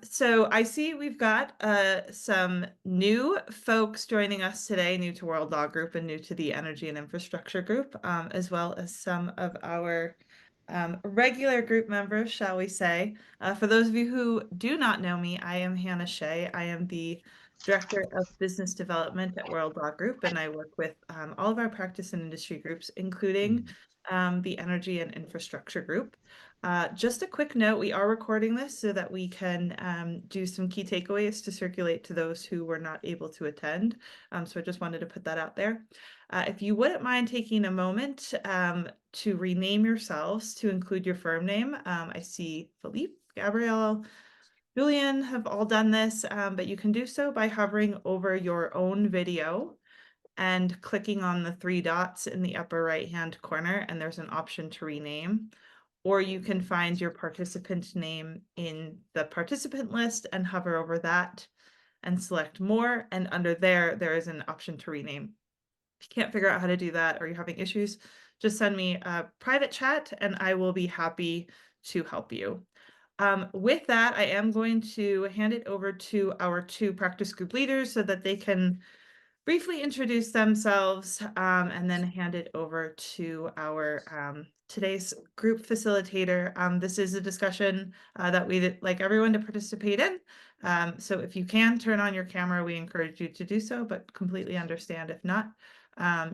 So I see we've got some new folks joining us today, new to World Law Group and new to the Energy and Infrastructure Group, as well as some of our regular group members, shall we say. For those of you who do not know me, I am Hannah Shea. I am the Director of Business Development at World Law Group, and I work with all of our practice and industry groups, including the Energy and Infrastructure Group. Just a quick note, we are recording this so that we can do some key takeaways to circulate to those who were not able to attend. So I just wanted to put that out there. If you wouldn't mind taking a moment to rename yourselves to include your firm name. I see Philippe, Gabrielle, Julian have all done this, but you can do so by hovering over your own video and clicking on the three dots in the upper right-hand corner, and there's an option to rename. Or you can find your participant name in the participant list and hover over that and select more. And under there, there is an option to rename. If you can't figure out how to do that or you're having issues, just send me a private chat and I will be happy to help you. With that, I am going to hand it over to our two practice group leaders so that they can briefly introduce themselves and then hand it over to our today's group facilitator. This is a discussion that we'd like everyone to participate in. So if you can turn on your camera, we encourage you to do so, but completely understand if not.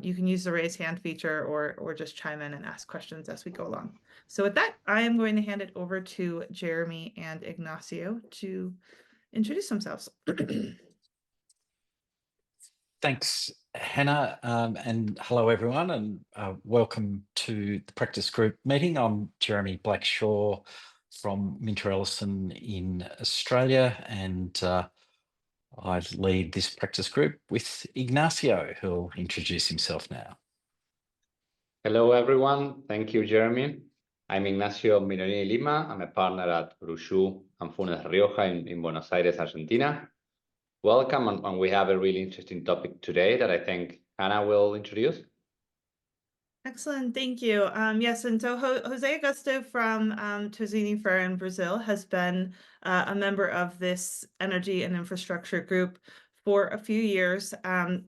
You can use the raise hand feature or just chime in and ask questions as we go along. So with that, I am going to hand it over to Jeremy and Ignacio to introduce themselves. Thanks, Hannah, and hello everyone, and welcome to the practice group meeting. I'm Jeremy Blackshaw from Minter Ellison in Australia, and I lead this practice group with Ignacio, who'll introduce himself now. Hello everyone, thank you, Jeremy. I'm Ignacio Mironini Lima. I'm a partner at Bruchu and Funes Rioja in Buenos Aires, Argentina. Welcome, and we have a really interesting topic today that I think Hannah will introduce. Excellent, thank you. Yes, and so Jose Augusto from Tozzini Ferrer in Brazil has been a member of this energy and infrastructure group for a few years.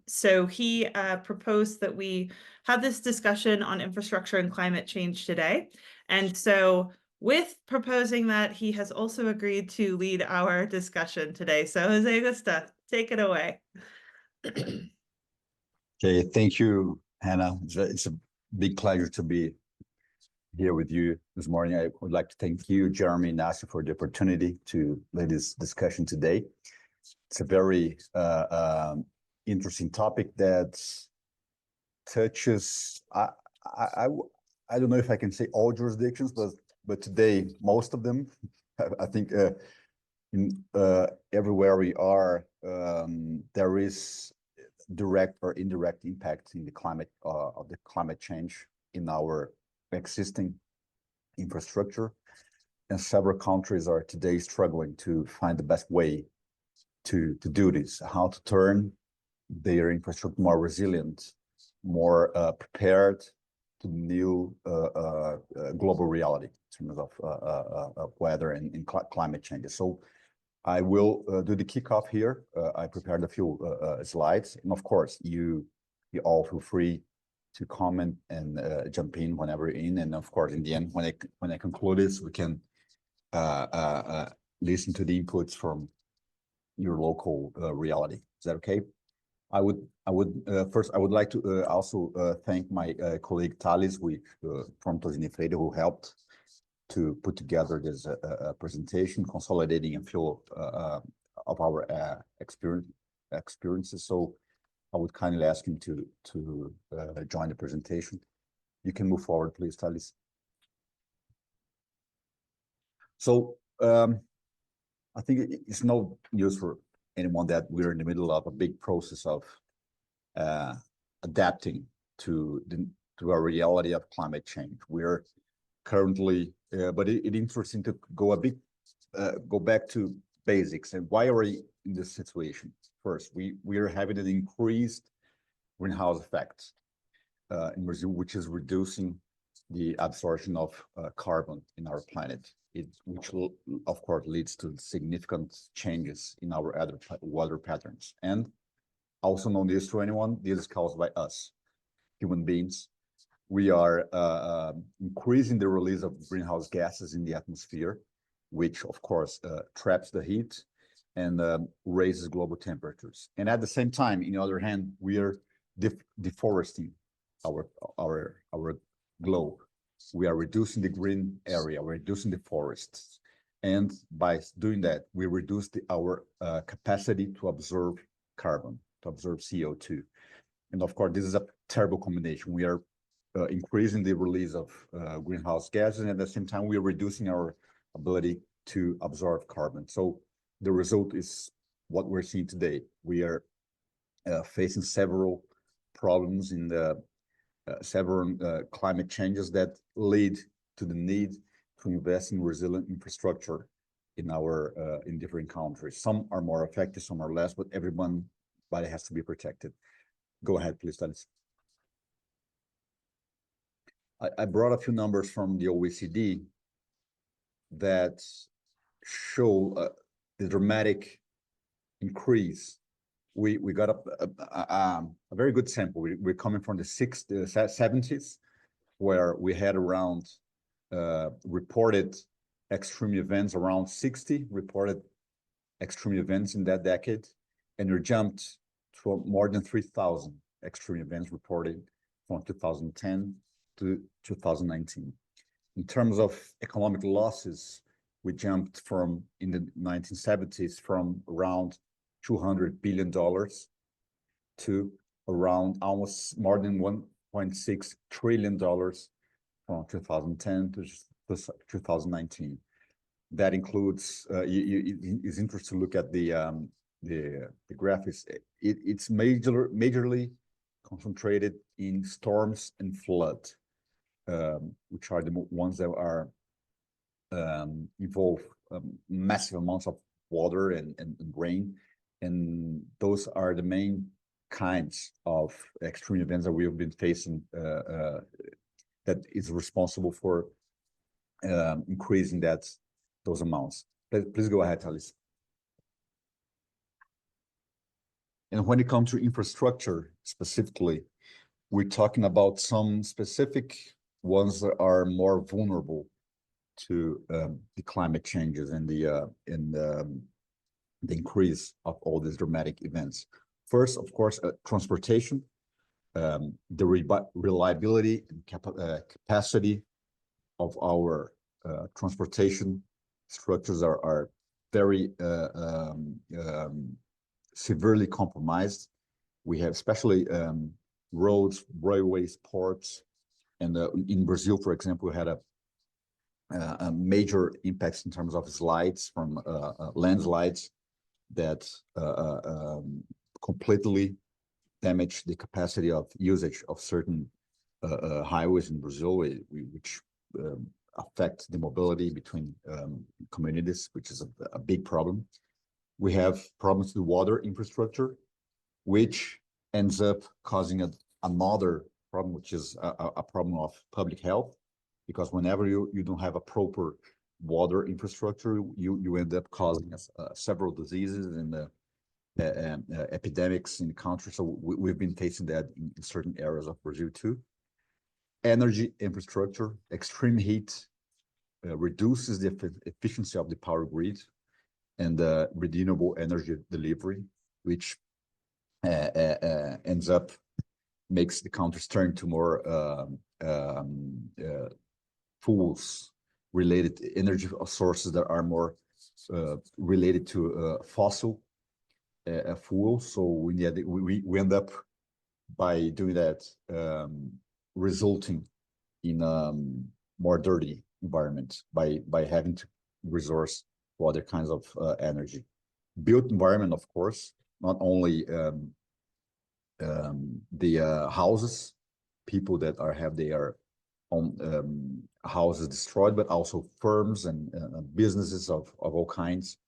So he proposed that we have this discussion on infrastructure and climate change today. And so with proposing that, he has also agreed to lead our discussion today. So Jose Augusto, take it away. Okay, thank you, Hannah. It's a big pleasure to be here with you this morning. I would like to thank you, Jeremy and Ignacio, for the opportunity to lead this discussion today. It's a very interesting topic that touches, I don't know if I can say all jurisdictions, but today, most of them. I think everywhere we are, there is direct or indirect impact in the climate of the climate change in our existing infrastructure, and several countries are today struggling to find the best way to do this, how to turn their infrastructure more resilient, more prepared to new global reality in terms of weather and climate changes. So I will do the kickoff here. I prepared a few slides, and of course, you all feel free to comment and jump in whenever you're in. And of course, in the end, when I conclude this, we can listen to the inputs from your local reality. Is that okay? I would like to also thank my colleague Thales from Tozzini Ferrer, who helped to put together this presentation, consolidating a few of our experiences. So I would kindly ask him to join the presentation. You can move forward, please, Thales. So I think it's no news for anyone that we're in the middle of a big process of adapting to our reality of climate change. We're currently, but it's interesting to go back to basics. And why are we in this situation? First, we are having an increased greenhouse effect in Brazil, which is reducing the absorption of carbon in our planet, which will, of course, leads to significant changes in our other water patterns. And also known this to anyone, this is caused by us, human beings. We are increasing the release of greenhouse gases in the atmosphere, which of course traps the heat and raises global temperatures. And at the same time, on the other hand, we are deforesting our globe. We are reducing the green area, we're reducing the forests. And by doing that, we reduce our capacity to absorb carbon, to absorb CO2. And of course, this is a terrible combination. We are increasing the release of greenhouse gases, and at the same time, we are reducing our ability to absorb carbon. So the result is what we're seeing today. We are facing several problems in the several climate changes that lead to the need to invest in resilient infrastructure in our in different countries. Some are more effective, some are less, but everybody has to be protected. Go ahead, please, Thales. I brought a few numbers from the OECD that show the dramatic increase. We got a very good sample. We're coming from the 70s, where we had around reported extreme events, around 60 reported extreme events in that decade, and we jumped to more than 3,000 extreme events reported from 2010 to 2019. In terms of economic losses, we jumped from, in the 1970s, from around $200 billion to around almost more than $1.6 trillion from 2010 to 2019. That includes, it's interesting to look at the graphics. It's majorly concentrated in storms and flood, which are the ones that are involve massive amounts of water and rain. And those are the main kinds of extreme events that we have been facing that is responsible for increasing those amounts. Please go ahead, Thales. And when it comes to infrastructure specifically, we're talking about some specific ones that are more vulnerable to the climate changes and the increase of all these dramatic events. First, of course, transportation, the reliability and capacity of our transportation structures are very severely compromised. We have especially roads, railways, ports, and in Brazil, for example, we had a major impacts in terms of slides from landslides that completely damage the capacity of usage of certain highways in Brazil, which affect the mobility between communities, which is a big problem. We have problems with water infrastructure, which ends up causing another problem, which is a problem of public health, because whenever you don't have a proper water infrastructure, you end up causing several diseases and epidemics in the country. So we've been facing that in certain areas of Brazil too. Energy infrastructure, extreme heat reduces the efficiency of the power grid and renewable energy delivery, which ends up makes the countries turn to more fuels related energy sources that are more related to fossil fuels. So we end up by doing that resulting in more dirty environment by having to resource to other kinds of energy. Built environment, of course, not only the houses, people that have their own houses destroyed, but also firms and businesses of all kinds,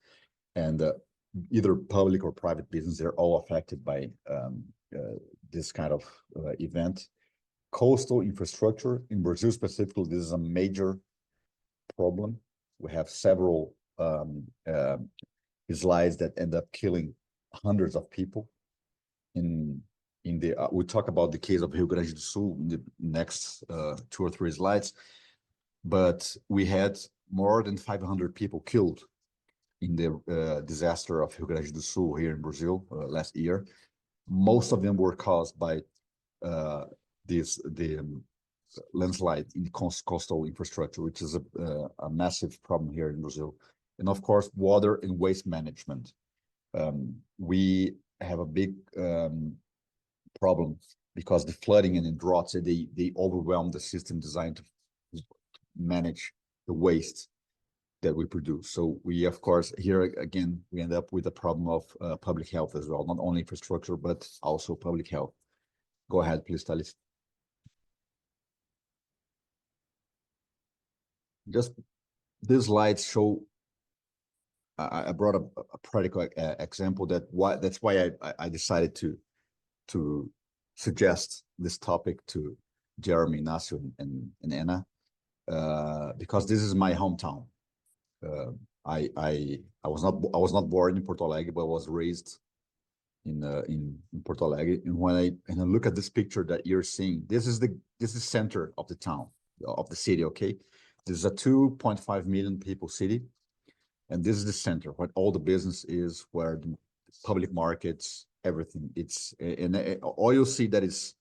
and either public or private business, they're all affected by this kind of event. coastal infrastructure in Brazil specifically, this is a major problem. We have several slides that end up killing hundreds of people. We'll talk about the case of Rio Grande do Sul in the next 2 or 3 slides, but we had more than 500 people killed in the disaster of Rio Grande do Sul here in Brazil last year. Most of them were caused by the landslide in coastal infrastructure, which is a massive problem here in Brazil. And of course, water and waste management. We have a big problem because the flooding and the droughts, they overwhelm the system designed to manage the waste that we produce. So we, of course, here again, we end up with a problem of public health as well, not only infrastructure, but also public health. Go ahead, please, Thalys. Just these slides show, I brought a practical example that's why I decided to suggest this topic to Jeremy, Ignacio, and Anna, because this is my hometown. I was not born in Porto Alegre, but I was raised in Porto Alegre. And when I look at this picture that you're seeing, this is center of the town, of the city. Okay, this is a 2.5 million people city, and this is the center where all the business is, where the public markets, everything. And all you'll see that is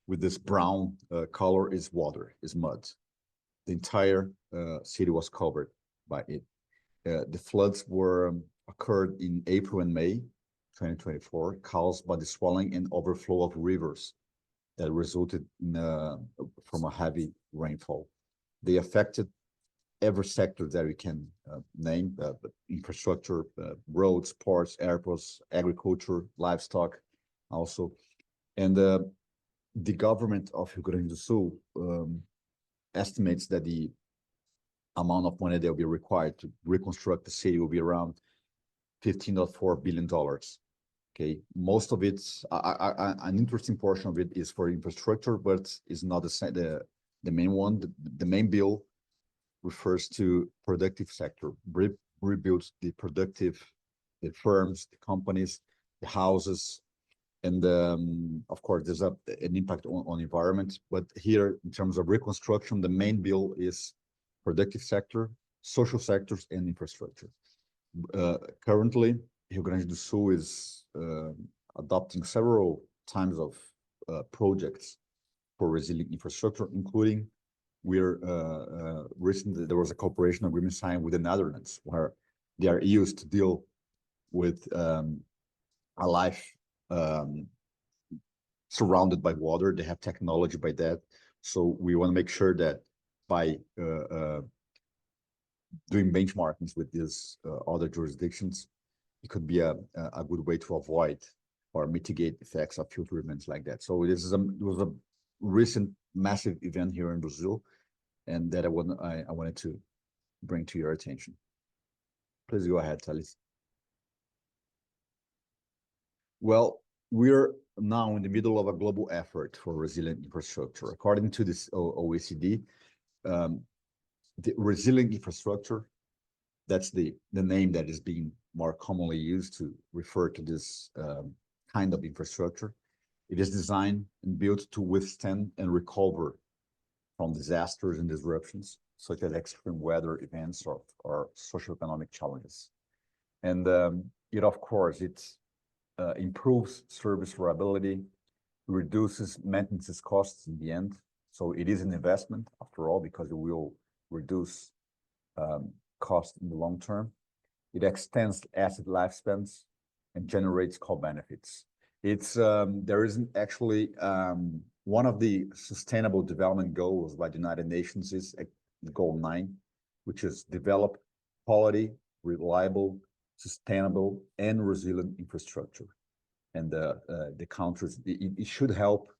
with this brown color is water, is mud. The entire city was covered by it. The floods occurred in April and May 2024, caused by the swelling and overflow of rivers that resulted from a heavy rainfall. They affected every sector that we can name, infrastructure, roads, ports, airports, agriculture, livestock also. And the government of Rio Grande do Sul estimates that the amount of money that will be required to reconstruct the city will be around $15.4 billion. Okay, most of it, an interesting portion of it is for infrastructure, but is not the main one. The main bill refers to productive sector, rebuilds the productive, the firms, the companies, the houses, and of course there's an impact on environment. But here, in terms of reconstruction, the main bill is productive sector, social sectors, and infrastructure. Currently, Rio Grande do Sul is adopting several types of projects for resilient infrastructure, including recently there was a cooperation agreement signed with the Netherlands, where they are used to deal with a life surrounded by water. They have technology by that. So we want to make sure that by doing benchmarkings with these other jurisdictions, it could be a good way to avoid or mitigate effects of future events like that. So it was a recent massive event here in Brazil, and that I wanted to bring to your attention. Please go ahead, Thalys. Well, we're now in the middle of a global effort for resilient infrastructure. According to this OECD, the resilient infrastructure, that's the name that is being more commonly used to refer to this kind of infrastructure. It is designed and built to withstand and recover from disasters and disruptions, such as extreme weather events or socioeconomic challenges. And it, of course, improves service reliability, reduces maintenance costs in the end. So it is an investment, after all, because it will reduce cost in the long term. It extends asset lifespans and generates co-benefits. There isn't actually one of the sustainable development goals by the United Nations is goal 9, which is develop quality, reliable, sustainable, and resilient infrastructure. And the countries, it should help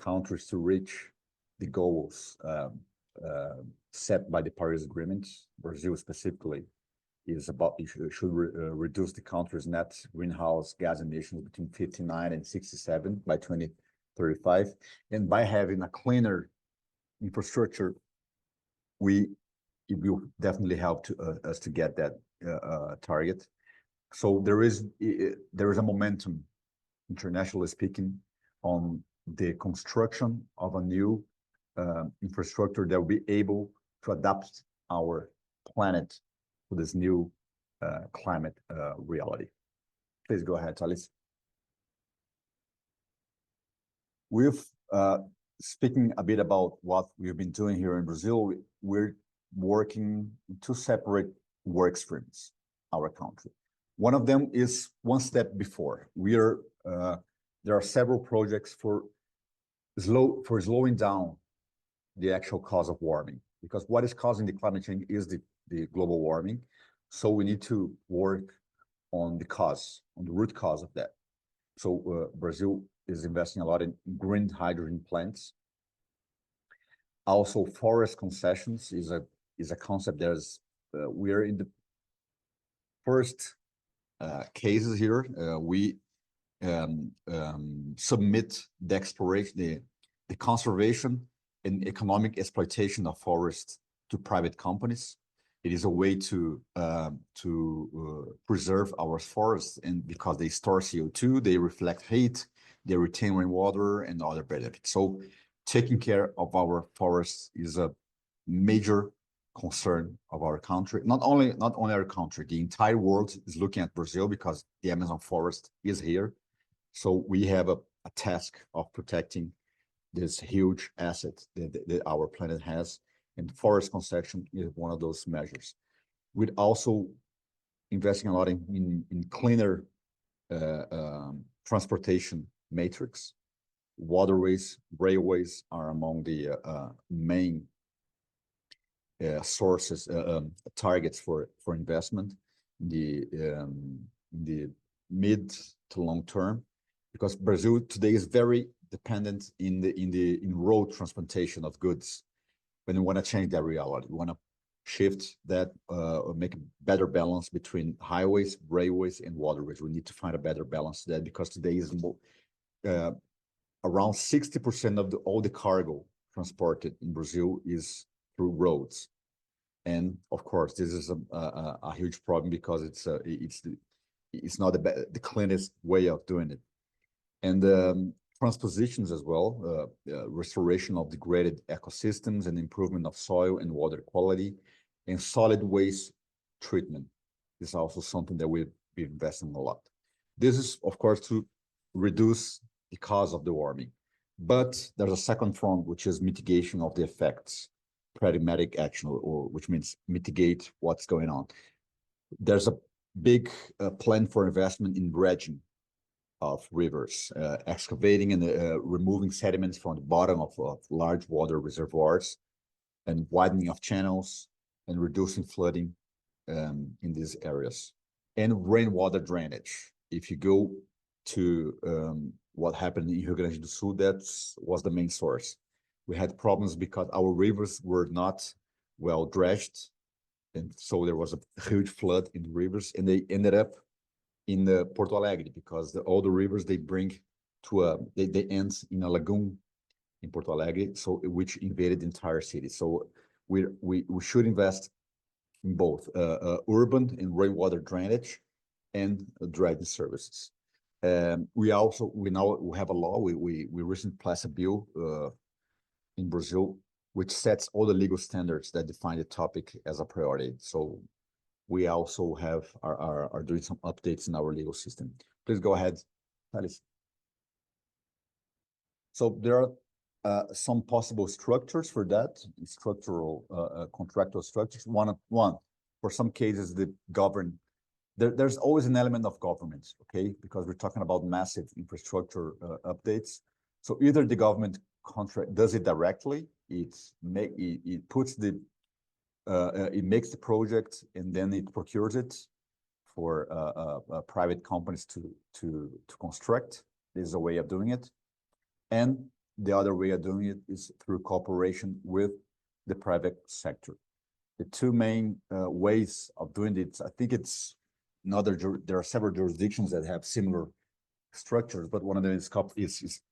countries to reach the goals set by the Paris Agreement. Brazil specifically should reduce the country's net greenhouse gas emissions between 59 and 67 by 35. And by having a cleaner infrastructure, it will definitely help us to get that target. So there is a momentum, internationally speaking, on the construction of a new infrastructure that will be able to adapt our planet to this new climate reality. Please go ahead, Thales. We've speaking a bit about what we've been doing here in Brazil. We're working in two separate work streams, our country. One of them is one step before. There are several projects for slowing down the actual cause of warming, because what is causing the climate change is the global warming. So we need to work on the cause, on the root cause of that. So Brazil is investing a lot in green hydrogen plants. Also, forest concessions is a concept that is we're in the first cases here. We submit the exploration, the conservation and economic exploitation of forests to private companies. It is a way to preserve our forests, and because they store CO2, they reflect heat, they retain rainwater and other benefits. So taking care of our forests is a major concern of our country. Not only our country, the entire world is looking at Brazil because the Amazon forest is here. So we have a task of protecting this huge asset that our planet has, and forest concession is one of those measures. We're also investing a lot in cleaner transportation matrix. Waterways, railways are among the main sources, targets for investment in the mid to long term, because Brazil today is very dependent in road transportation of goods. When we want to change that reality, we want to shift that or make a better balance between highways, railways, and waterways. We need to find a better balance to that, because today is around 60% of all the cargo transported in Brazil is through roads. And of course, this is a huge problem because it's not the cleanest way of doing it. And transpositions as well, restoration of degraded ecosystems and improvement of soil and water quality, and solid waste treatment is also something that we've been investing a lot. This is, of course, to reduce the cause of the warming. But there's a second front, which is mitigation of the effects, pragmatic action, or which means mitigate what's going on. There's a big plan for investment in dredging of rivers, excavating and removing sediments from the bottom of large water reservoirs, and widening of channels, and reducing flooding in these areas. And rainwater drainage. If you go to what happened in Rio Grande do Sul, that was the main source. We had problems because our rivers were not well dredged, and so there was a huge flood in the rivers, and they ended up in Porto Alegre, because all the rivers they bring to they end in a lagoon in Porto Alegre, so which invaded the entire city. So we should invest in both urban and rainwater drainage and dredging services. We now have a law. We recently passed a bill in Brazil which sets all the legal standards that define the topic as a priority. So we also are doing some updates in our legal system. Please go ahead, Thales. So there are some possible structures for that, structural contractual structures. One, for some cases, there's always an element of government, okay? Because we're talking about massive infrastructure updates. So either the government contract does it directly, it puts it makes the project and then it procures it for private companies to construct. There's a way of doing it. And the other way of doing it is through cooperation with the private sector. The two main ways of doing it, I think it's there are several jurisdictions that have similar structures, but one of them is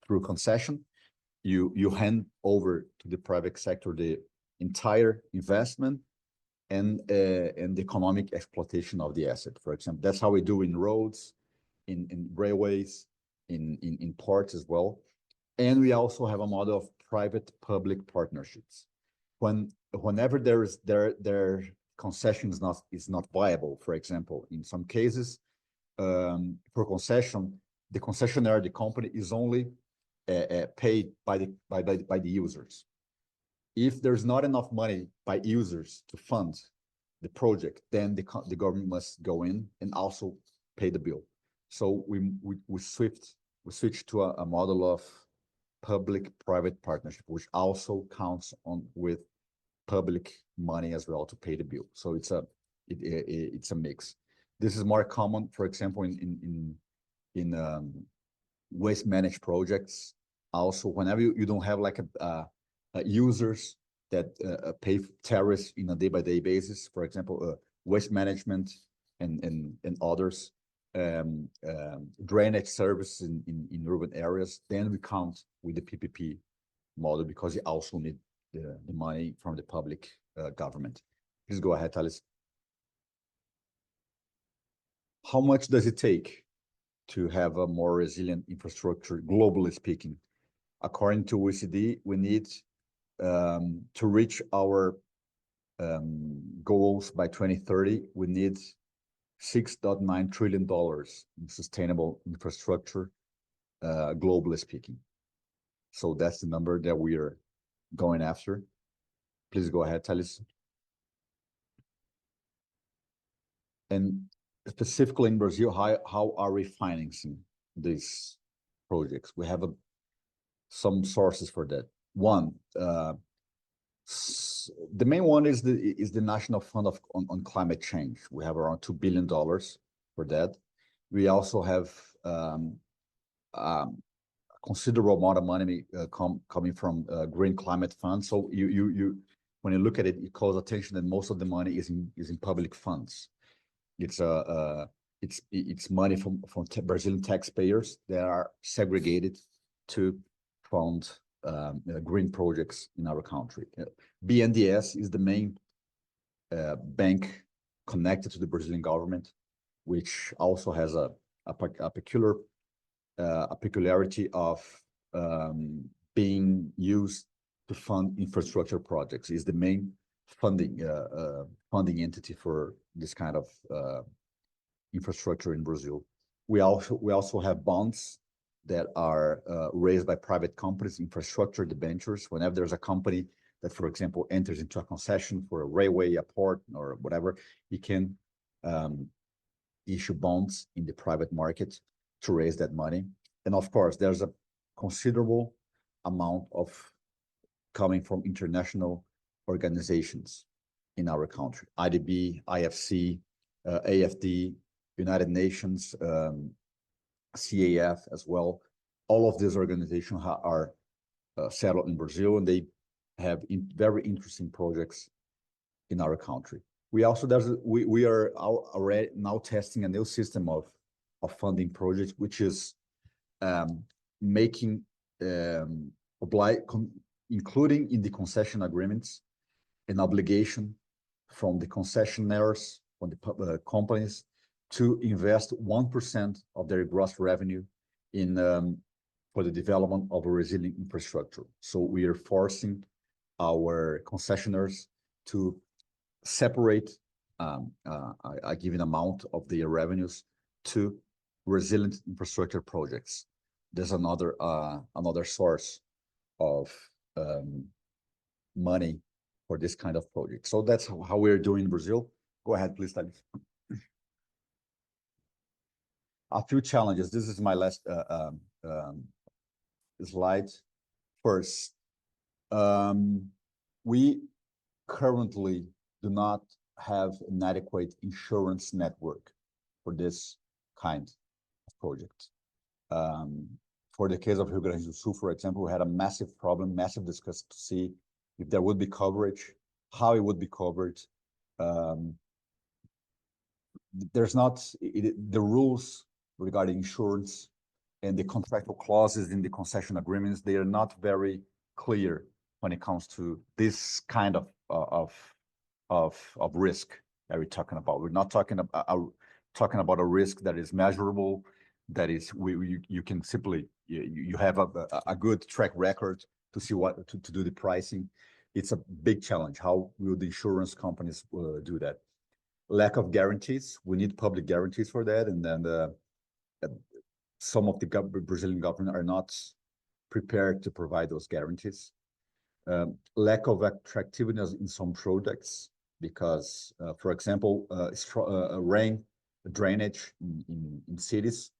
through concession. You hand over to the private sector the entire investment and the economic exploitation of the asset. For example, that's how we do in roads, in railways, in ports as well. And we also have a model of private-public partnerships. Whenever their concession is not viable, for example, in some cases, for concession, the concessionaire, the company, is only paid by the users. If there's not enough money by users to fund the project, then the government must go in and also pay the bill. So we switch to a model of public-private partnership, which also counts with public money as well to pay the bill. So it's a mix. This is more common, for example, in waste managed projects. Also, whenever you don't have like users that pay tariffs in a day-by-day basis, for example, waste management and others, drainage services in urban areas, then we count with the PPP model because you also need the money from the public government. Please go ahead, Thales. How much does it take to have a more resilient infrastructure, globally speaking? According to OECD, we need to reach our goals by 2030, we need $6.9 trillion in sustainable infrastructure, globally speaking. So that's the number that we are going after. Please go ahead, Thales. And specifically in Brazil, how are we financing these projects? We have some sources for that. One, the main one is the National Fund on Climate Change. We have around $2 billion for that. We also have a considerable amount of money coming from Green Climate Fund. So when you look at it, it calls attention that most of the money is in public funds. It's money from Brazilian taxpayers that are segregated to fund green projects in our country. BNDES is the main bank connected to the Brazilian government, which also has a peculiarity of being used to fund infrastructure projects. Is the main funding entity for this kind of infrastructure in Brazil. We also have bonds that are raised by private companies, infrastructure debentures. Whenever there's a company that, for example, enters into a concession for a railway, a port, or whatever, it can issue bonds in the private market to raise that money. And of course, there's a considerable amount of coming from international organizations in our country: IDB, IFC, AFD, United Nations, CAF as well. All of these organizations are settled in Brazil, and they have very interesting projects in our country. We also we are already now testing a new system of funding projects, which is making including in the concession agreements an obligation from the concessionaires, from the companies, to invest 1% of their gross revenue in for the development of a resilient infrastructure. So we are forcing our concessionaires to separate a given amount of their revenues to resilient infrastructure projects. There's another source of money for this kind of project. So that's how we're doing in Brazil. Go ahead, please, Thales. A few challenges. This is my last slide. First, we currently do not have an adequate insurance network for this kind of project. For the case of Rio Grande do Sul, for example, we had a massive problem, massive discussion to see if there would be coverage, how it would be covered. There's not the rules regarding insurance and the contractual clauses in the concession agreements, they are not very clear when it comes to this kind of risk that we're talking about. We're not talking about a risk that is measurable, that is you can simply you have a good track record to see what to do the pricing. It's a big challenge. How will the insurance companies do that? Lack of guarantees. We need public guarantees for that, and then some of the Brazilian government are not prepared to provide those guarantees. Lack of attractiveness in some products because, for example, rain drainage in cities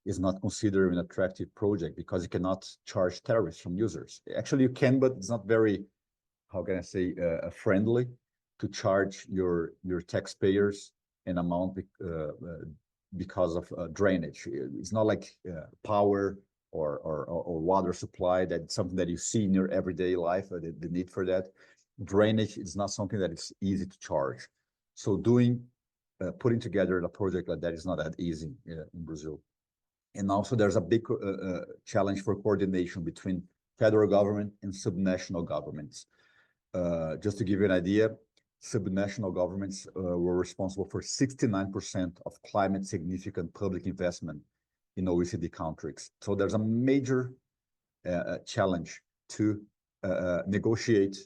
is not considered an attractive project because you cannot charge tariffs from users. Actually, you can, but it's not very, how can I say, friendly to charge your taxpayers an amount because of drainage. It's not like power or water supply. That's something that you see in your everyday life, the need for that. Drainage is not something that is easy to charge. So putting together a project like that is not that easy in Brazil. And also there's a big challenge for coordination between federal government and subnational governments. Just to give you an idea, subnational governments were responsible for 69% of climate significant public investment in OECD countries. So there's a major challenge to negotiate,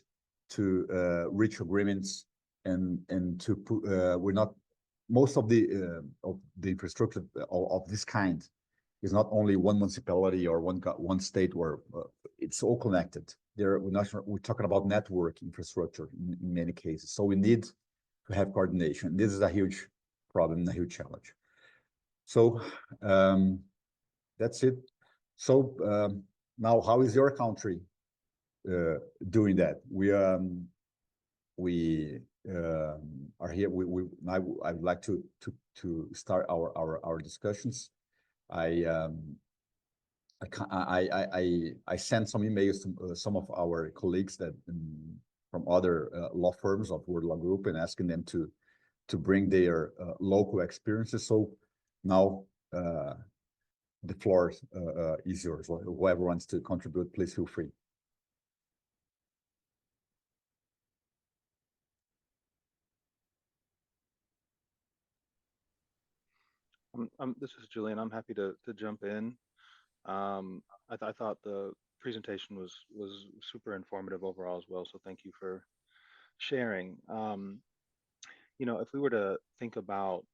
to reach agreements, and to put, we're not, most of the infrastructure of this kind is not only one municipality or one state where it's all connected. We're talking about network infrastructure in many cases. So we need to have coordination. This is a huge problem, a huge challenge. So that's it. So now, how is your country doing that? We are here. I would like to start our discussions. I sent some emails to some of our colleagues that from other law firms of World Law Group and asking them to bring their local experiences. So now the floor is yours. Whoever wants to contribute, please feel free. This is Julian. I'm happy to jump in. I thought the presentation was super informative overall as well. So thank you for sharing. If we were to think about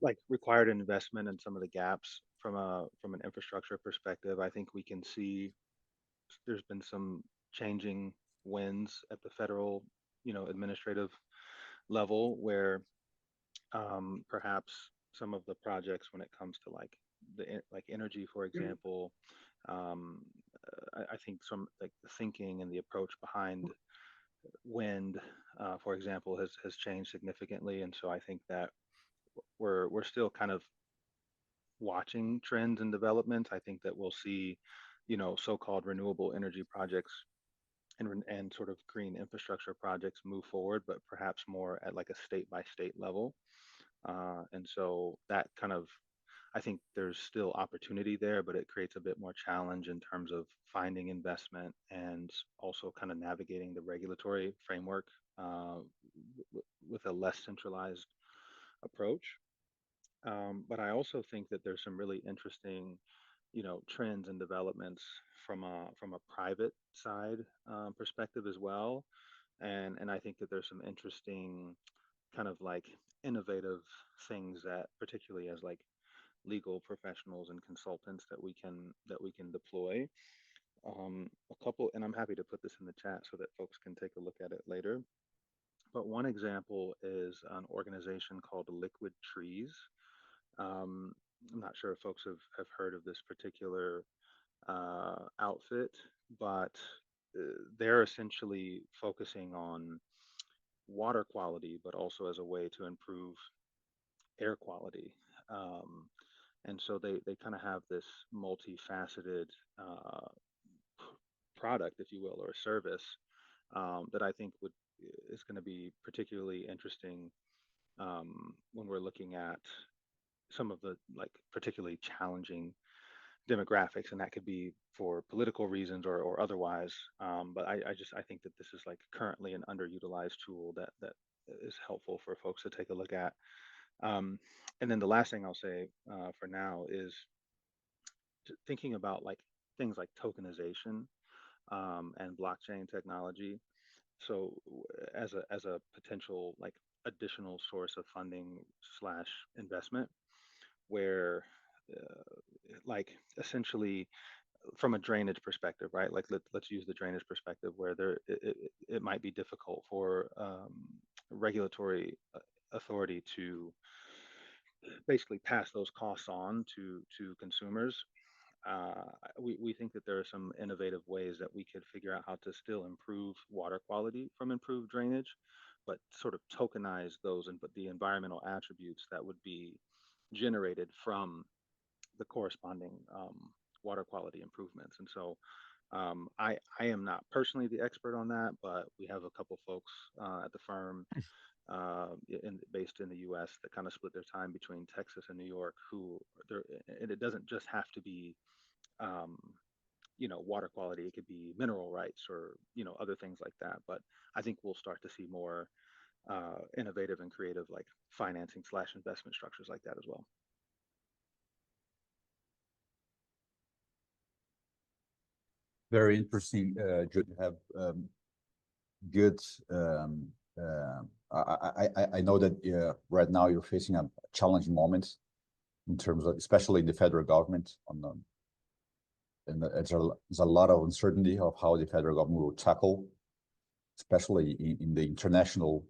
like required investment and some of the gaps from an infrastructure perspective, I think we can see there's been some changing winds at the federal, administrative level where perhaps some of the projects when it comes to like energy, for example, I think some like the thinking and the approach behind wind, for example, has changed significantly, and so I think that we're still kind of watching trends and developments. I think that we'll see, so-called renewable energy projects and sort of green infrastructure projects move forward, but perhaps more at like a state by state level. And so that kind of, I think there's still opportunity there, but it creates a bit more challenge in terms of finding investment and also kind of navigating the regulatory framework with a less centralized approach. But I also think that there's some really interesting, trends and developments from a private side perspective as well, and I think that there's some interesting kind of like innovative things that particularly as like legal professionals and consultants that we can deploy. A couple, and I'm happy to put this in the chat so that folks can take a look at it later. But one example is an organization called Liquid Trees. I'm not sure if folks have heard of this particular outfit, but they're essentially focusing on water quality, but also as a way to improve air quality. And so they kind of have this multifaceted product, if you will, or a service that I think is going to be particularly interesting when we're looking at some of the like particularly challenging demographics, and that could be for political reasons or otherwise. But I think that this is like currently an underutilized tool that is helpful for folks to take a look at. And then the last thing I'll say for now is thinking about like things like tokenization and blockchain technology. So as a potential like additional source of funding slash investment, where like essentially from a drainage perspective, right? Like let's use the drainage perspective where it might be difficult for regulatory authority to basically pass those costs on to consumers. We think that there are some innovative ways that we could figure out how to still improve water quality from improved drainage, but sort of tokenize those and the environmental attributes that would be generated from the corresponding water quality improvements. And so I am not personally the expert on that, but we have a couple folks at the firm based in the U.S. that kind of split their time between Texas and New York. And it doesn't just have to be water quality. It could be mineral rights or other things like that. But I think we'll start to see more innovative and creative like financing / investment structures like that as well. Very interesting. Good to have good. I know that right now you're facing a challenging moment in terms of, especially the federal government, and there's a lot of uncertainty of how the federal government will tackle, especially in the international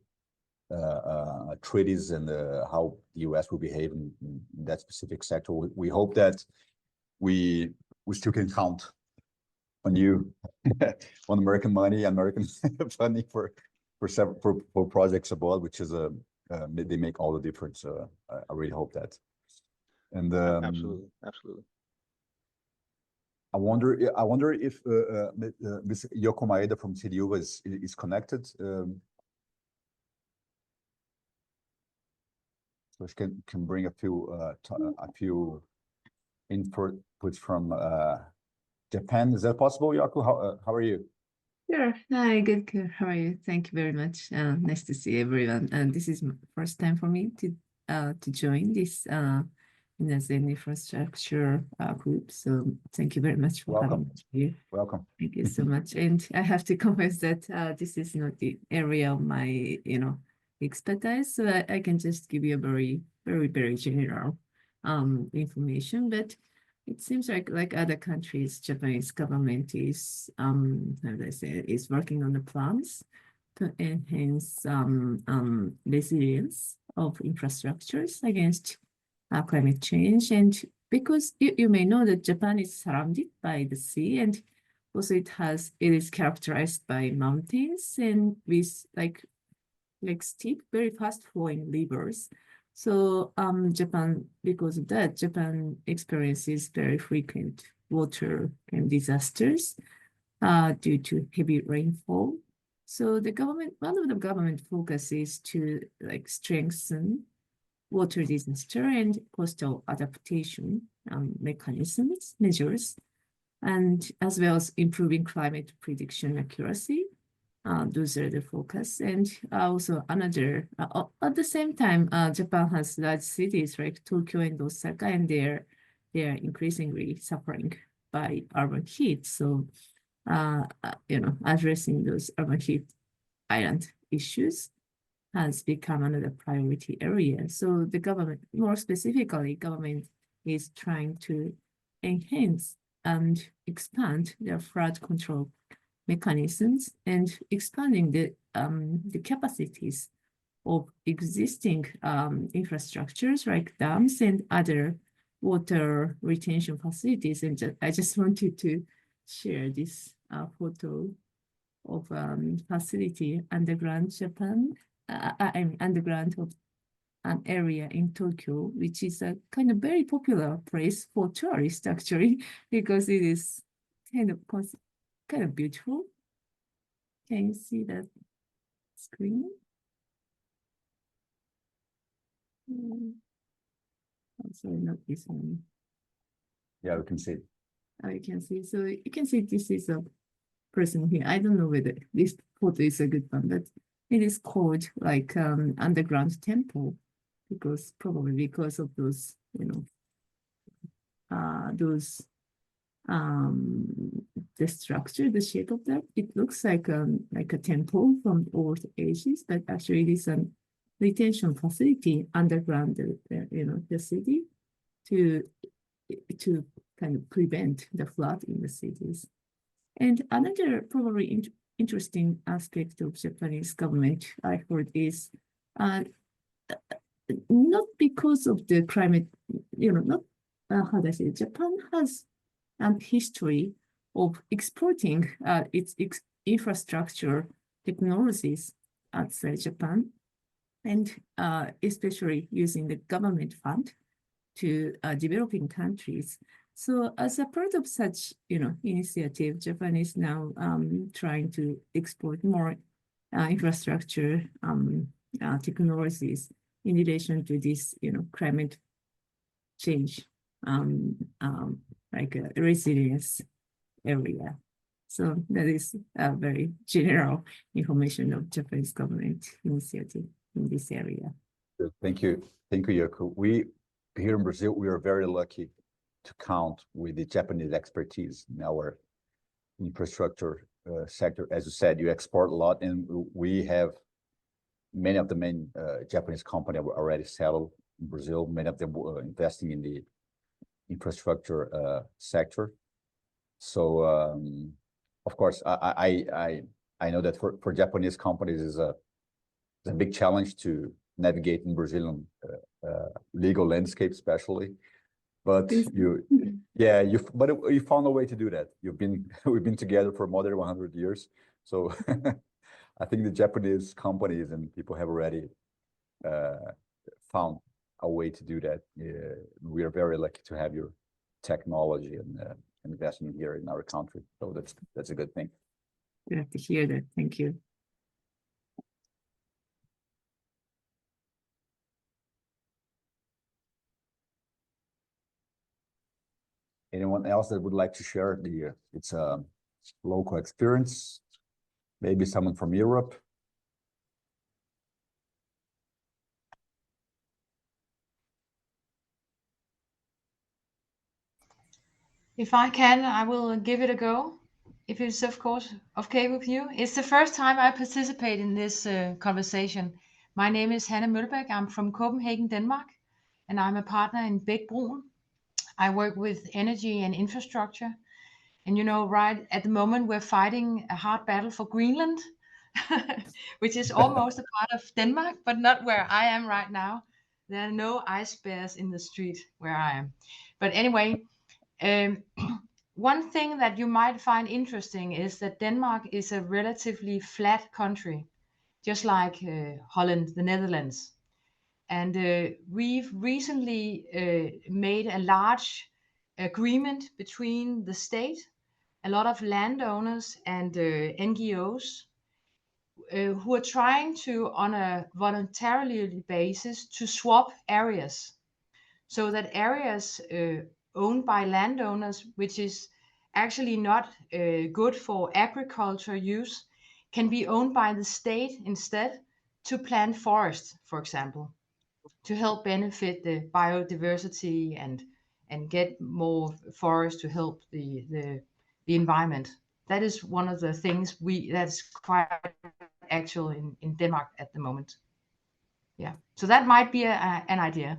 treaties and how the U.S. will behave in that specific sector. We hope that we still can count on you, on American money, American funding for projects abroad, which is they make all the difference. I really hope that. And Absolutely. I wonder if Ms. Yoko Maeda from CDU is connected. So she can bring a few inputs from Japan. Is that possible, Yoko? How are you? Sure. Hi, good. How are you? Thank you very much. Nice to see everyone. And this is my first time for me to join this Zen infrastructure group. So thank you very much for having me here. Welcome. Thank you so much. And I have to confess that this is not the area of my expertise. So I can just give you a very, very, very general information. But it seems like other countries, Japanese government is, how do I say, is working on the plans to enhance resilience of infrastructures against climate change. And because you may know that Japan is surrounded by the sea, and also it is characterized by mountains and with like steep, very fast flowing rivers. So Japan, because of that, Japan experiences very frequent water and disasters due to heavy rainfall. So one of the government focus is to like strengthen water disaster and coastal adaptation measures, and as well as improving climate prediction accuracy. Those are the focus. And also another, at the same time, Japan has large cities like Tokyo and Osaka, and they're increasingly suffering by urban heat. So, addressing those urban heat island issues has become another priority area. So the government, more specifically, government is trying to enhance and expand their flood control mechanisms and expanding the capacities of existing infrastructures like dams and other water retention facilities. And I just wanted to share this photo of facility underground Japan. Underground of an area in Tokyo, which is a kind of very popular place for tourists actually, because it is kind of beautiful. Can you see that screen? I'm sorry, not this one. Yeah, we can see it. You can see. So you can see this is a person here. I don't know whether this photo is a good one, but it is called like underground temple probably because of those, those the structure, the shape of that. It looks like a temple from old ages, but actually it is a retention facility underground the city to kind of prevent the flood in the cities. And another probably interesting aspect of Japanese government I heard is not because of the climate, not how do I say it? Japan has a history of exporting its infrastructure technologies outside Japan, and especially using the government fund to developing countries. So as a part of such, initiative, Japan is now trying to export more infrastructure technologies in relation to this, climate change, like a resilience area. So that is a very general information of Japanese government initiative in this area. Good. Thank you. Thank you, Yoko. We here in Brazil, we are very lucky to count with the Japanese expertise in our infrastructure sector. As you said, you export a lot, and we have many of the main Japanese companies already settled in Brazil. Many of them investing in the infrastructure sector. So, of course, I know that for Japanese companies is a big challenge to navigate in Brazilian legal landscape, especially. But you found a way to do that. We've been together for more than 100 years. So I think the Japanese companies and people have already found a way to do that. We are very lucky to have your technology and investment here in our country. So that's a good thing. Glad to hear that. Thank you. Anyone else that would like to share its local experience? Maybe someone from Europe. If I can, I will give it a go. If it's of course okay with you. It's the first time I participate in this conversation. My name is Hanne Mølbæk. I'm from Copenhagen, Denmark, and I'm a partner in Bech-Bruun. I work with energy and infrastructure. And right at the moment, we're fighting a hard battle for Greenland, which is almost a part of Denmark, but not where I am right now. There are no ice bears in the street where I am. But anyway, one thing that you might find interesting is that Denmark is a relatively flat country, just like Holland, the Netherlands. And we've recently made a large agreement between the state, a lot of landowners and NGOs who are trying to, on a voluntarily basis, to swap areas so that areas owned by landowners, which is actually not good for agriculture use, can be owned by the state instead to plant forests, for example, to help benefit the biodiversity and get more forests to help the environment. That is one of the things that's quite actual in Denmark at the moment. Yeah, so that might be an idea.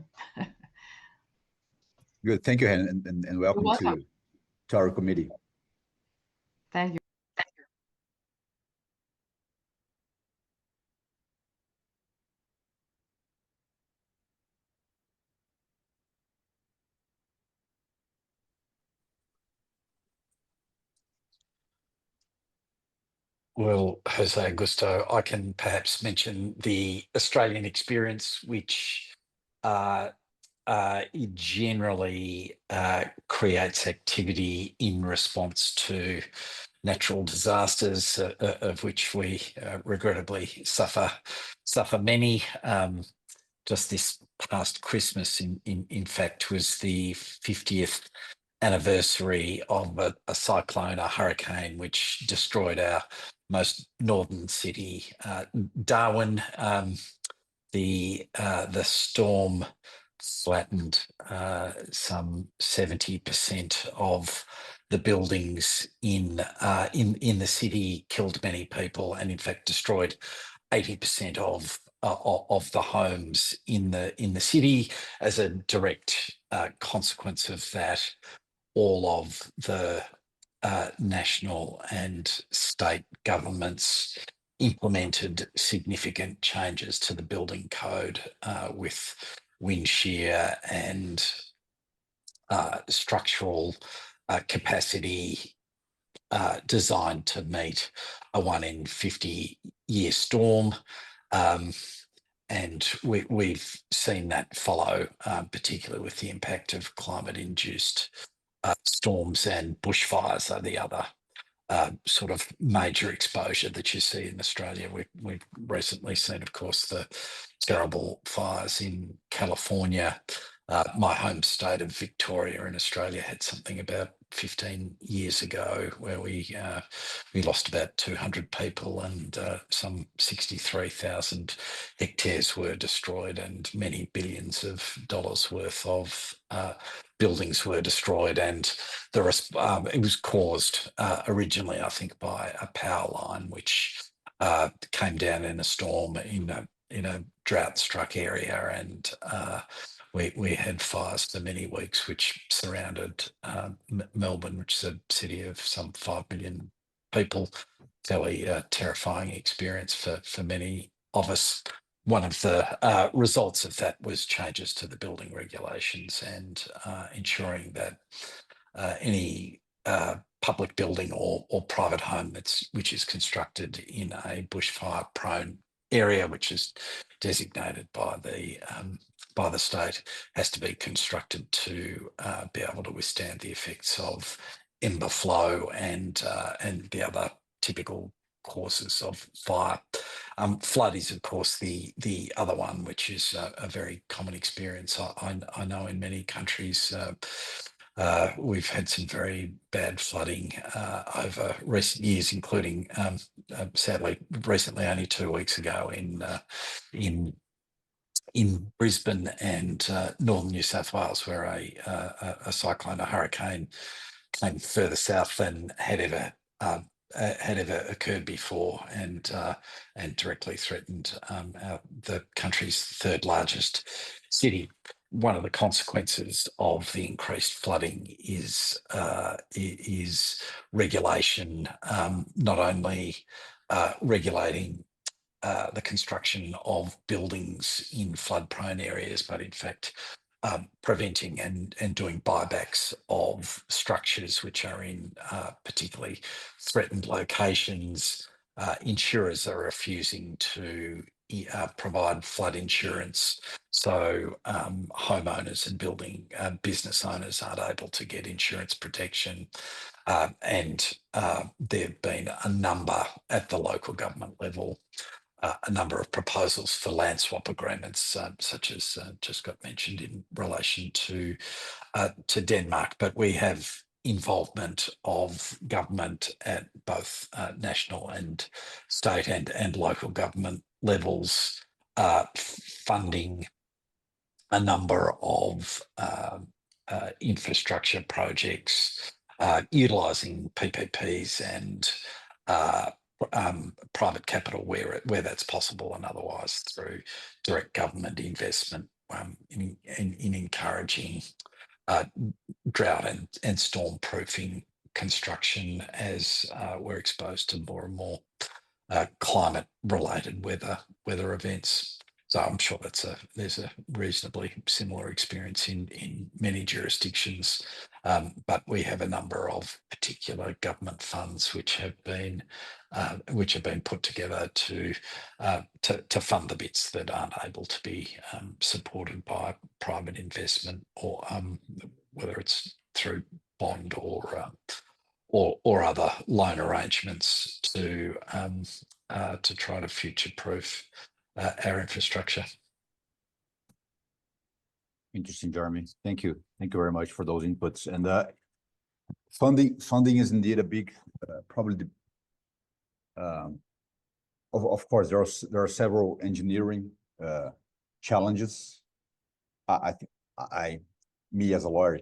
Good, thank you, Hanne, and welcome to our committee. Thank you. Well, Jose Augusto, I can perhaps mention the Australian experience, which generally creates activity in response to natural disasters, of which we regrettably suffer many. Just this past Christmas, in fact, was the 50th anniversary of a cyclone, a hurricane, which destroyed our most northern city, Darwin. The storm flattened some 70% of the buildings in the city, killed many people, and in fact destroyed 80% of the homes in the city. As a direct consequence of that, all of the national and state governments implemented significant changes to the building code with wind shear and structural capacity designed to meet a 1 in 50 year storm. And we've seen that follow, particularly with the impact of climate-induced storms, and bushfires are the other sort of major exposure that you see in Australia. We've recently seen, of course, the terrible fires in California. My home state of Victoria in Australia had something about 15 years ago where we lost about 200 people, and some 63,000 hectares were destroyed, and many billions of dollars worth of buildings were destroyed. And it was caused originally, I think, by a power line which came down in a storm in a drought-struck area, and we had fires for many weeks which surrounded Melbourne, which is a city of some 5 million people. Fairly terrifying experience for many of us. One of the results of that was changes to the building regulations and ensuring that any public building or private home which is constructed in a bushfire-prone area, which is designated by the state, has to be constructed to be able to withstand the effects of ember flow and the other typical causes of fire. Flood is, of course, the other one, which is a very common experience. I know in many countries we've had some very bad flooding over recent years, including sadly recently, only 2 weeks ago, in Brisbane and northern New South Wales, where a cyclone, a hurricane, came further south than had ever occurred before, and directly threatened the country's third largest city. One of the consequences of the increased flooding is regulation, not only regulating the construction of buildings in flood-prone areas, but in fact preventing and doing buybacks of structures which are in particularly threatened locations. Insurers are refusing to provide flood insurance, so homeowners and building business owners aren't able to get insurance protection. And there have been a number at the local government level, a number of proposals for land swap agreements, such as just got mentioned in relation to Denmark. But we have involvement of government at both national and state and local government levels, funding a number of infrastructure projects, utilising PPPs and private capital where that's possible, and otherwise through direct government investment in encouraging drought and storm proofing construction as we're exposed to more and more climate related weather events. So I'm sure there's a reasonably similar experience in many jurisdictions, but we have a number of particular government funds which have been put together to fund the bits that aren't able to be supported by private investment, or whether it's through bond or other loan arrangements to try to future-proof our infrastructure. Interesting, Jeremy. Thank you. Thank you very much for those inputs. And Funding is indeed a big, probably of course, there are several engineering challenges. I think me as a lawyer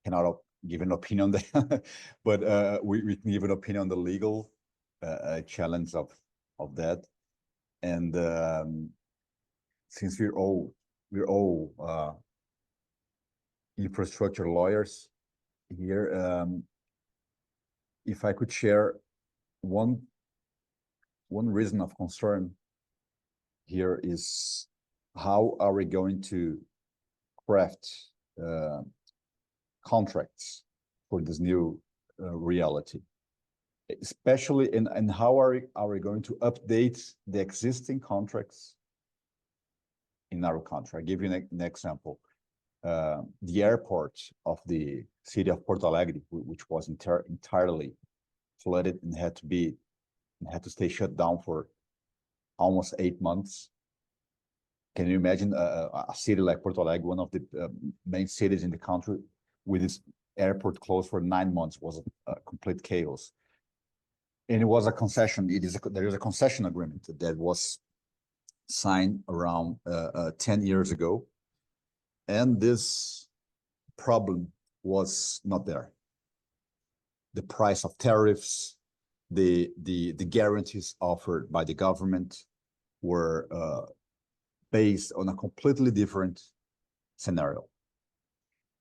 cannot give an opinion on that, but we can give an opinion on the legal challenge of that. And since we're all infrastructure lawyers here, if I could share one reason of concern here is how are we going to craft contracts for this new reality, especially and how are we going to update the existing contracts in our country. I'll give you an example. The airport of the city of Porto Alegre, which was entirely flooded and had to stay shut down for almost 8 months. Can you imagine a city like Porto Alegre, one of the main cities in the country, with its airport closed for 9 months? Was a complete chaos. And it was a concession. There is a concession agreement that was signed around 10 years ago, and this problem was not there. The price of tariffs, the guarantees offered by the government were based on a completely different scenario.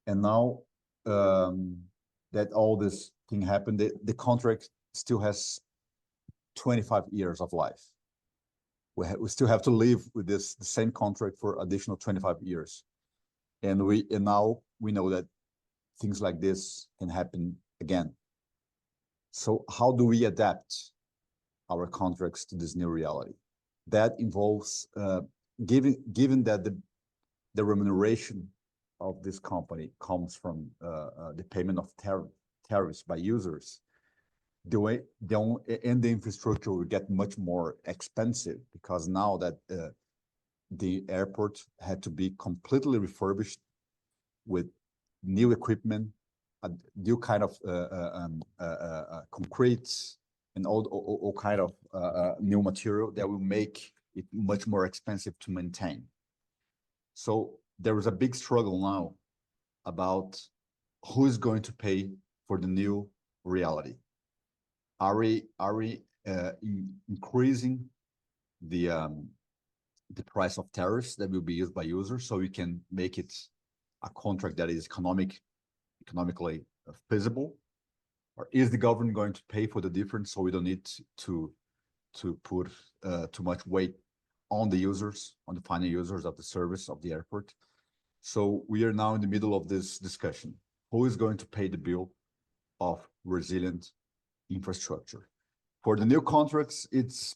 And now that all this thing happened, the contract still has 25 years of life. We still have to live with the same contract for additional 25 years. And now we know that things like this can happen again. So how do we adapt our contracts to this new reality? That involves given that the remuneration of this company comes from the payment of tariffs by users. The infrastructure will get much more expensive, because now that the airport had to be completely refurbished with new equipment, a new kind of concrete and all kind of new material that will make it much more expensive to maintain. So there is a big struggle now about who is going to pay for the new reality. Are we increasing the price of tariffs that will be used by users so we can make it a contract that is economically feasible? Or is the government going to pay for the difference so we don't need to put too much weight on the users, on the final users of the service of the airport? So we are now in the middle of this discussion. Who is going to pay the bill of resilient infrastructure? For the new contracts, it's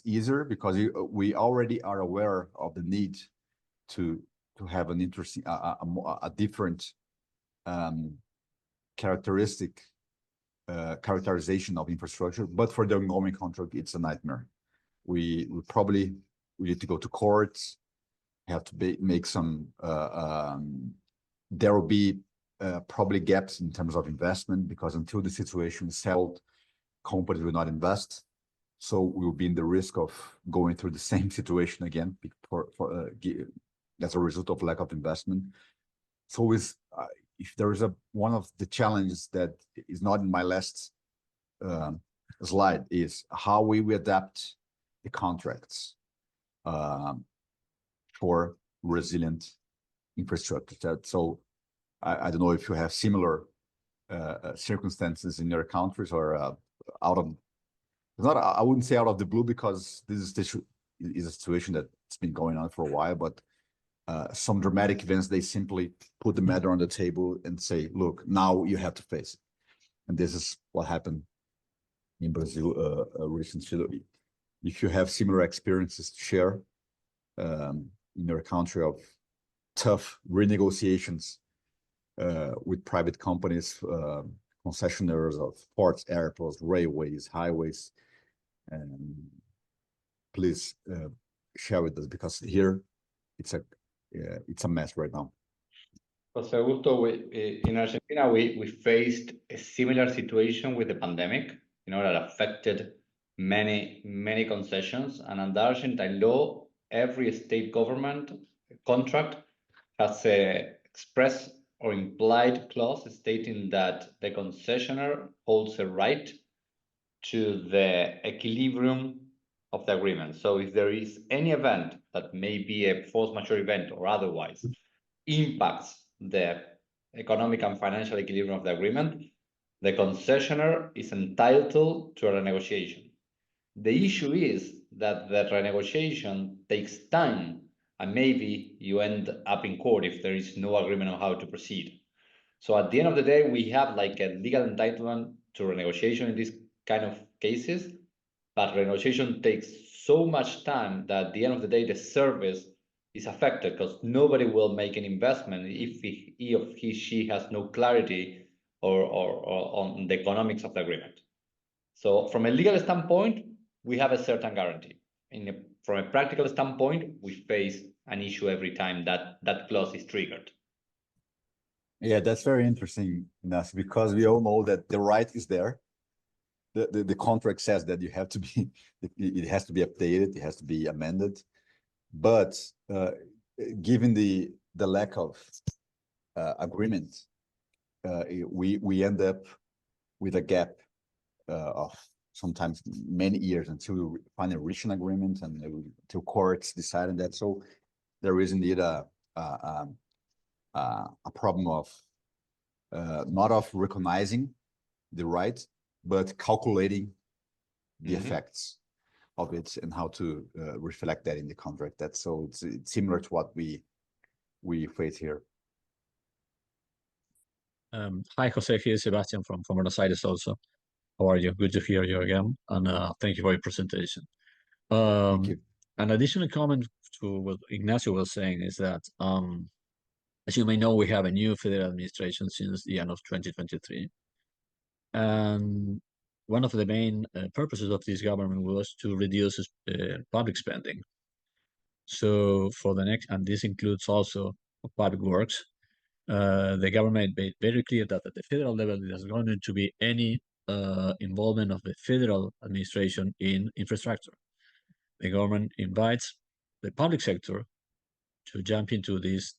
easier because we already are aware of the need to have an interesting, a different characterization of infrastructure. But for the ongoing contract, it's a nightmare. We need to go to courts, have to make some. There will be probably gaps in terms of investment, because until the situation is settled, companies will not invest. So we will be in the risk of going through the same situation again as a result of lack of investment. So if there is one of the challenges that is not in my last slide is how we adapt the contracts for resilient infrastructure. So I don't know if you have similar circumstances in your countries or out of. I wouldn't say out of the blue, because this is a situation that's been going on for a while, but some dramatic events, they simply put the matter on the table and say, look, now you have to face it. And this is what happened in Brazil recently. If you have similar experiences to share in your country of tough renegotiations with private companies, concessionaires of ports, airports, railways, highways, and please share with us, because here it's a mess right now. Jose Augusto, in Argentina, we faced a similar situation with the pandemic, that affected many concessions. And under Argentine law, every state government contract has a express or implied clause stating that the concessionaire holds a right to the equilibrium of the agreement. So if there is any event that may be a force majeure event or otherwise impacts the economic and financial equilibrium of the agreement, the concessionaire is entitled to a renegotiation. The issue is that the renegotiation takes time, and maybe you end up in court if there is no agreement on how to proceed. So at the end of the day, we have like a legal entitlement to renegotiation in these kind of cases, but renegotiation takes so much time that at the end of the day, the service is affected because nobody will make an investment if she has no clarity or on the economics of the agreement. So from a legal standpoint, we have a certain guarantee. From a practical standpoint, we face an issue every time that clause is triggered. Yeah, that's very interesting, Ignacio, because we all know that the right is there. The contract says that you have to be, it has to be updated, it has to be amended. But given the lack of agreement, we end up with a gap of sometimes many years until we finally reach an agreement and until courts decide on that. So there is indeed a problem of not of recognizing the right, but calculating the effects of it and how to reflect that in the contract. It's similar to what we face here. Hi, Jose. Here's Sebastian from Buenos Aires also. How are you? Good to hear you again. And thank you for your presentation. Thank you. An additional comment to what Ignacio was saying is that, as you may know, we have a new federal administration since the end of 2023. And one of the main purposes of this government was to reduce public spending. So for the next, and this includes also public works, the government made very clear that at the federal level, there's going to be any involvement of the federal administration in infrastructure. The government invites the public sector to jump into this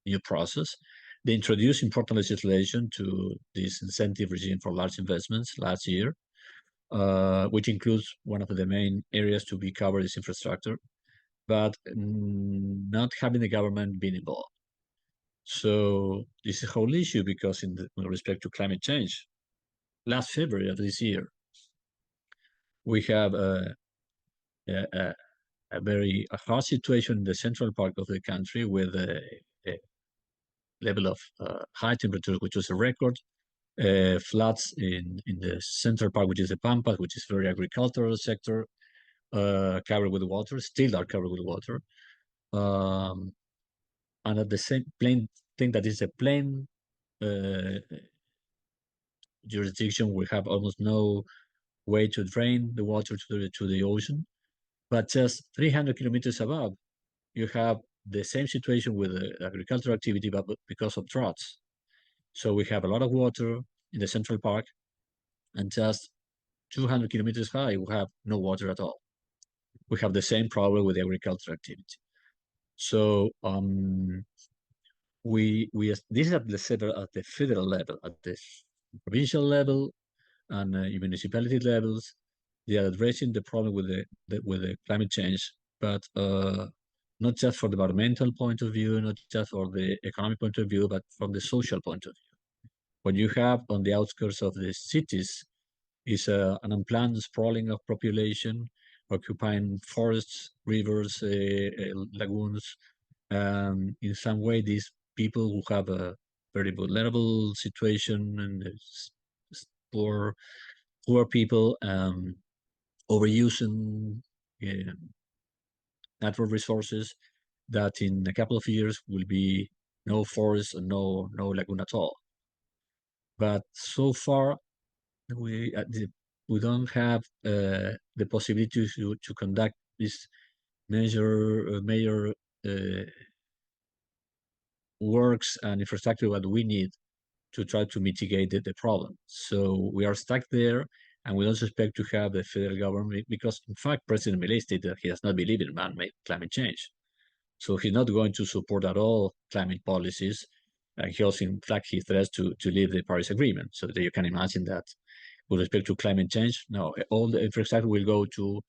new process. They introduced important legislation to this incentive regime for large investments last year, which includes one of the main areas to be covered is infrastructure, but not having the government being involved. So this is a whole issue because with respect to climate change, last February of this year, we have a very hard situation in the central part of the country with a level of high temperature, which was a record, floods in the central part, which is the Pampas, which is very agricultural sector, covered with water, still are covered with water. And at the same plain thing that is a plain jurisdiction, we have almost no way to drain the water to the ocean. But just 300 kilometers above, you have the same situation with the agricultural activity, but because of droughts. So we have a lot of water in the central park, and just 200 kilometers high, we have no water at all. We have the same problem with the agricultural activity. So this is at the federal level, at the provincial level, and municipality levels. They are addressing the problem with the climate change, but not just from the environmental point of view, not just for the economic point of view, but from the social point of view. What you have on the outskirts of the cities is an unplanned sprawling of population, occupying forests, rivers, lagoons. In some way, these people who have a very vulnerable situation and poor people overusing natural resources, that in a couple of years will be no forest and no lagoon at all. But so far, we don't have the possibility to conduct this major works and infrastructure what we need to try to mitigate the problem. So we are stuck there, and we don't expect to have the federal government, because in fact, President Milei stated that he does not believe in man-made climate change. So he's not going to support at all climate policies. And he also, in fact, he threats to leave the Paris Agreement. So that you can imagine that with respect to climate change, no, all the infrastructure will go to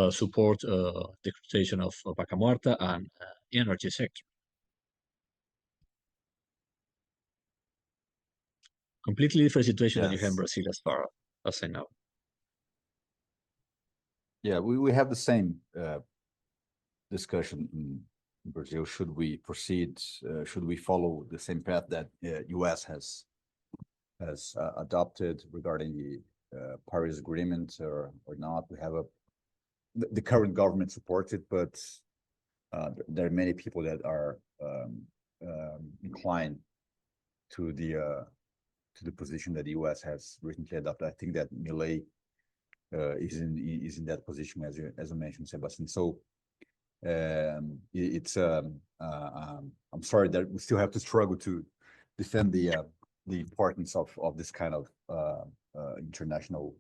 support the exploitation of Vaca Muerta and energy sector. Completely different situation than you have in Yes. Brazil, as far as I know. Yeah, we have the same discussion in Brazil. Should we proceed? Should we follow the same path that U.S. has adopted regarding the Paris Agreement or not? We have the current government supports it, but there are many people that are inclined to the position that the U.S. has recently adopted. I think that Milei is in that position, as you mentioned, Sebastian. So I'm sorry that we still have to struggle to defend the importance of this kind of international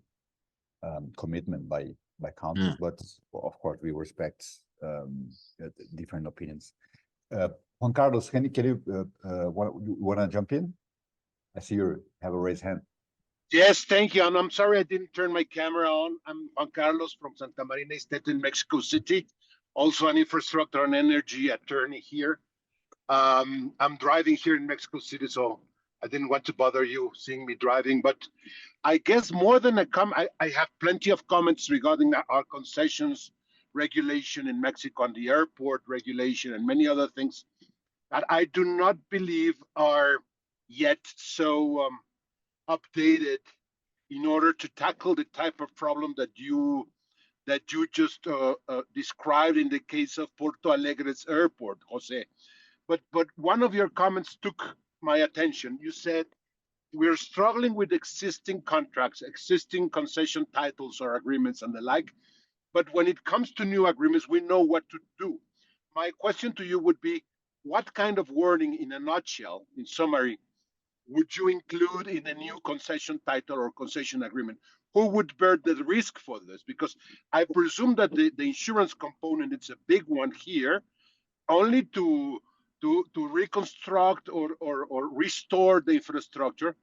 commitment by countries, but of course we respect different opinions. Juan Carlos, can you want to jump in? I see you have a raised hand. Yes, thank you. And I'm sorry I didn't turn my camera on. I'm Juan Carlos from Santa Marina State in Mexico City, also an infrastructure and energy attorney here. I'm driving here in Mexico City, so I didn't want to bother you seeing me driving. But I guess more than a comment, I have plenty of comments regarding our concessions regulation in Mexico and the airport regulation and many other things that I do not believe are yet so updated in order to tackle the type of problem that you just described in the case of Porto Alegre's airport, Jose. But one of your comments took my attention. You said we're struggling with existing contracts, existing concession titles or agreements and the like. But when it comes to new agreements, we know what to do. My question to you would be, what kind of wording, in a nutshell, in summary, would you include in a new concession title or concession agreement? Who would bear the risk for this? Because I presume that the insurance component, it's a big one here, only to reconstruct or restore the infrastructure,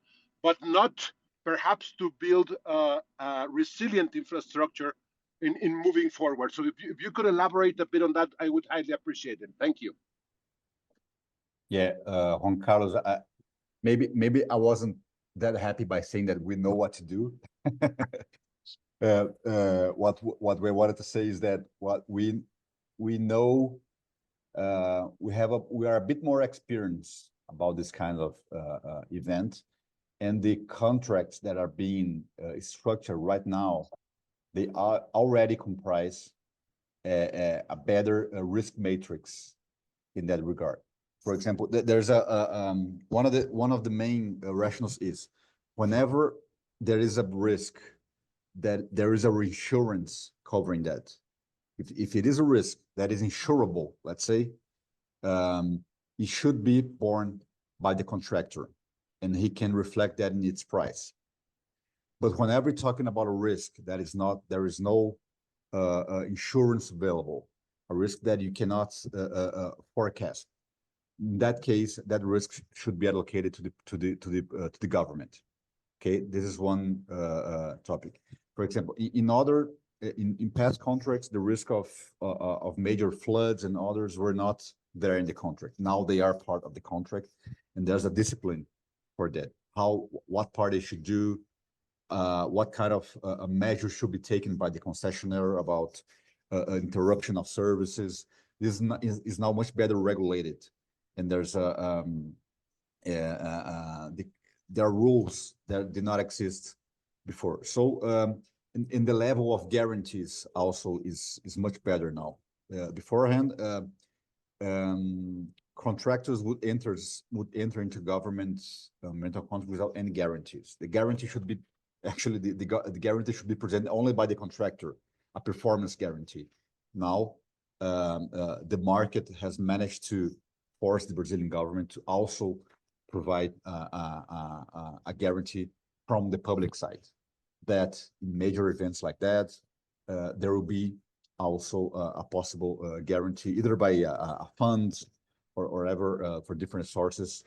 but not perhaps to build a resilient infrastructure in moving forward. So if you could elaborate a bit on that, I would highly appreciate it. Thank you. Yeah, Juan Carlos, maybe I wasn't that happy by saying that we know what to do. What we wanted to say is that what we know, we are a bit more experienced about this kind of event, and the contracts that are being structured right now, they are already comprise a better risk matrix in that regard. For example, there's one of the main rationales is whenever there is a risk, that there is a reinsurance covering that. If it is a risk that is insurable, let's say, it should be borne by the contractor, and he can reflect that in its price. But whenever we're talking about a risk that is not, there is no insurance available, a risk that you cannot forecast. In that case, that risk should be allocated to the government. Okay, this is one topic. For example, in past contracts, the risk of major floods and others were not there in the contract. Now they are part of the contract, and there's a discipline for that. What party should do, what kind of measures should be taken by the concessionaire about interruption of services. This is now much better regulated, and there's there are rules that did not exist before. So in the level of guarantees also is much better now. Beforehand, contractors would enter into government rental contracts without any guarantees. The guarantee should be actually the guarantee should be presented only by the contractor, a performance guarantee. Now the market has managed to force the Brazilian government to also provide a guarantee from the public side that in major events like that, there will be also a possible guarantee either by a fund or ever for different sources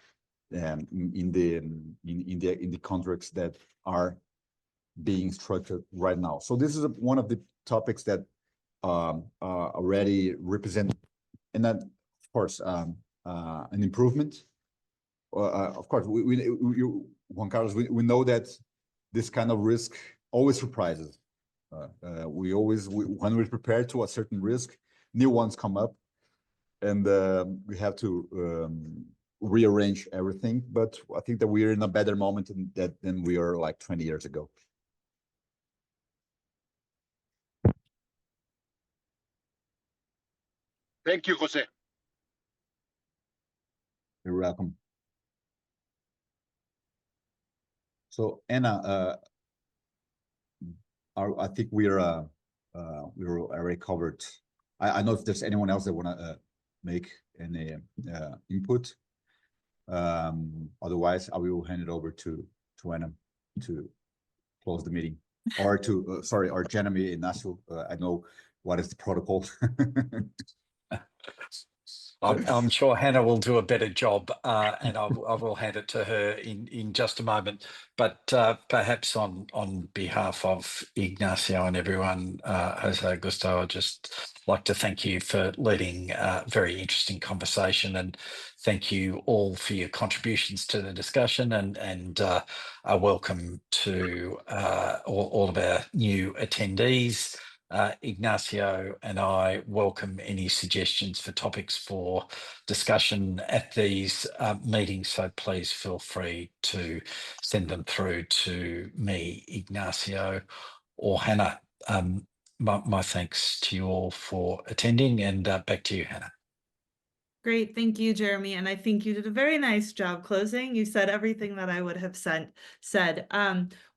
in the contracts that are being structured right now. So this is one of the topics that already represent, and then of course an improvement. Of course, Juan Carlos, we know that this kind of risk always surprises. When we prepare to a certain risk, new ones come up, and we have to rearrange everything. But I think that we're in a better moment than we are like 20 years ago. Thank you, Jose. You're welcome. So Anna, I think we're already covered. I know if there's anyone else that want to make any input. Otherwise, I will hand it over to Anna to close the meeting, or to sorry, or Jeremy Ignacio. I know what is the protocol. I'm sure Hannah will do a better job, and I will hand it to her in just a moment. But perhaps on behalf of Ignacio and everyone, Jose Augusto, I'd just like to thank you for leading a very interesting conversation, and thank you all for your contributions to the discussion, and a welcome to all of our new attendees. Ignacio and I welcome any suggestions for topics for discussion at these meetings, so please feel free to send them through to me, Ignacio, or Hannah. My thanks to you all for attending, and back to you, Hannah. Great, thank you, Jeremy. And I think you did a very nice job closing. You said everything that I would have said.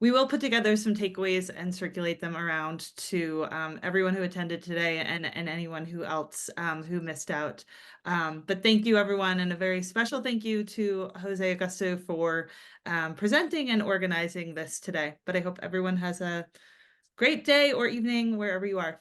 We will put together some takeaways and circulate them around to everyone who attended today and anyone who else who missed out. But thank you, everyone, and a very special thank you to Jose Augusto for presenting and organizing this today. But I hope everyone has a great day or evening wherever you are.